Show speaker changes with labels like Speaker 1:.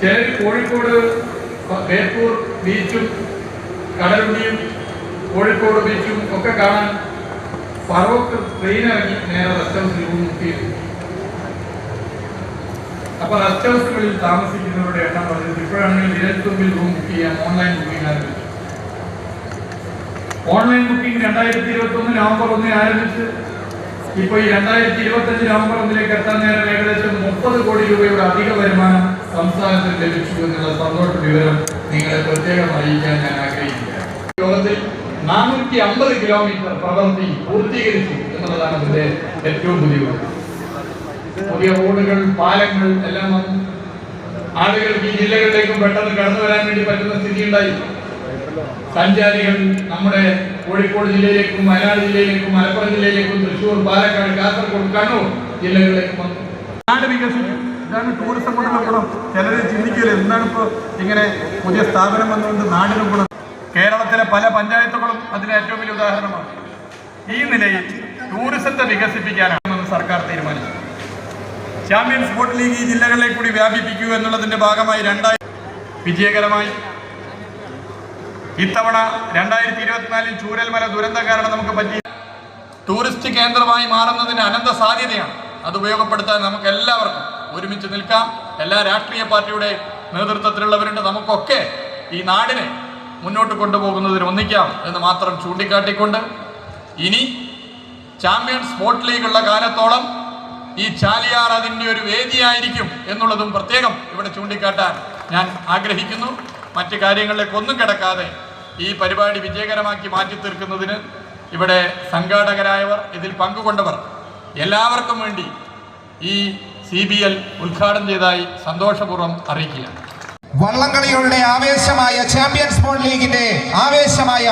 Speaker 1: ചിലർ കോഴിക്കോട് ബേപ്പൂർ ബീച്ചും കടലുണ്ടിയും കോഴിക്കോട് ബീച്ചും ഒക്കെ കാണാൻ ഫറോക്ക് ട്രെയിൻ ഇറങ്ങി നേരെ റെസ്റ്റ് ഹൗസിൽ റൂം ബുക്ക് ചെയ്തു. അപ്പൊ റെസ്റ്റ് ഹൗസുകളിൽ താമസിക്കുന്നവരുടെ എണ്ണം പറഞ്ഞത് ഇപ്പോഴാണെങ്കിൽ വിരൽത്തുമ്പിൽ റൂം ബുക്ക് ചെയ്യാൻ ഓൺലൈൻ ബുക്കിംഗ് ആരംഭിച്ചു. ഓൺലൈൻ ബുക്കിംഗ് 2021 നവംബർ 1 ആരംഭിച്ച് ഇപ്പോൾ ഈ 2025 നവംബർ 1 എത്താൻ നേരം ഏകദേശം 30 കോടി രൂപയുടെ അധിക വരുമാനം സംസ്ഥാനത്തിന് ലഭിച്ചു എന്നുള്ള സന്തോഷ വിവരം നിങ്ങളെ പ്രത്യേകം അറിയിക്കാൻ ഞാൻ ആഗ്രഹിക്കുകയാണ്. ലോകത്തിൽ 450 കിലോമീറ്റർ പ്രവൃത്തി പൂർത്തീകരിച്ചു എന്നുള്ളതാണ് ഇതിന്റെ ഏറ്റവും പുതിയ റോഡുകൾ, പാലങ്ങൾ എല്ലാം വന്നു. ആളുകൾക്ക് ഈ ജില്ലകളിലേക്കും പെട്ടെന്ന് കടന്നു വരാൻ വേണ്ടി പറ്റുന്ന സ്ഥിതി ഉണ്ടായി. സഞ്ചാരികൾ നമ്മുടെ കോഴിക്കോട് ജില്ലയിലേക്കും വയനാട് ജില്ലയിലേക്കും മലപ്പുറം ജില്ലയിലേക്കും തൃശ്ശൂർ, പാലക്കാട്, കാസർഗോഡ്, കണ്ണൂർ ജില്ലകളിലേക്കും വന്നു. നാട് വികസിച്ചു. ഇതാണ് ടൂറിസം കൊണ്ടുള്ള ഗുണം. ചിലർ ചിന്തിക്കില്ല എന്താണ് ഇപ്പോൾ ഇങ്ങനെ പുതിയ സ്ഥാപനം വന്നുകൊണ്ട് നാടിന് ഗുണം. കേരളത്തിലെ പല പഞ്ചായത്തുകളും അതിന് ഏറ്റവും വലിയ ഉദാഹരണമാണ്. ഈ നിലയിൽ ടൂറിസത്തെ വികസിപ്പിക്കാനാണ് സർക്കാർ തീരുമാനിച്ചത്. ചാമ്പ്യൻസ് സ്പോർട്സ് ലീഗ് ഈ ജില്ലകളിലേക്ക് കൂടി വ്യാപിപ്പിക്കുക എന്നുള്ളതിന്റെ ഭാഗമായി വിജയകരമായി ഇത്തവണ 2024 ചൂരൽമല ദുരന്തം കാരണം നമുക്ക് പറ്റി ടൂറിസ്റ്റ് കേന്ദ്രമായി മാറുന്നതിന് അനന്ത സാധ്യതയാണ്. അത് ഉപയോഗപ്പെടുത്താൻ നമുക്ക് എല്ലാവർക്കും ഒരുമിച്ച് നിൽക്കാം. എല്ലാ രാഷ്ട്രീയ പാർട്ടിയുടെ നേതൃത്വത്തിലുള്ളവരുണ്ട്. നമുക്കൊക്കെ ഈ നാടിനെ മുന്നോട്ട് കൊണ്ടുപോകുന്നതിന് ഒന്നിക്കാം എന്ന് മാത്രം ചൂണ്ടിക്കാട്ടിക്കൊണ്ട് ഇനി ചാമ്പ്യൻസ് സ്പോർട്സ് ലീഗ് ഉള്ള കാലത്തോളം ഈ ചാലിയാർ അതിൻ്റെ ഒരു വേദിയായിരിക്കും എന്നുള്ളതും പ്രത്യേകം ഇവിടെ ചൂണ്ടിക്കാട്ടാൻ ഞാൻ ആഗ്രഹിക്കുന്നു. മറ്റു കാര്യങ്ങളിലേക്ക് ഒന്നും കിടക്കാതെ ഈ പരിപാടി വിജയകരമാക്കി മാറ്റി തീർക്കുന്നതിന് ഇവിടെ സംഘാടകരായവർ, ഇതിൽ പങ്കുകൊണ്ടവർ എല്ലാവർക്കും വേണ്ടി ഈ CBL ഉദ്ഘാടനം ചെയ്തതായി സന്തോഷപൂർവ്വം അറിയിക്കുക.
Speaker 2: വള്ളംകളികളുടെ ആവേശമായ ചാമ്പ്യൻസ് സ്പോർട്സ് ലീഗിന്റെ ആവേശമായ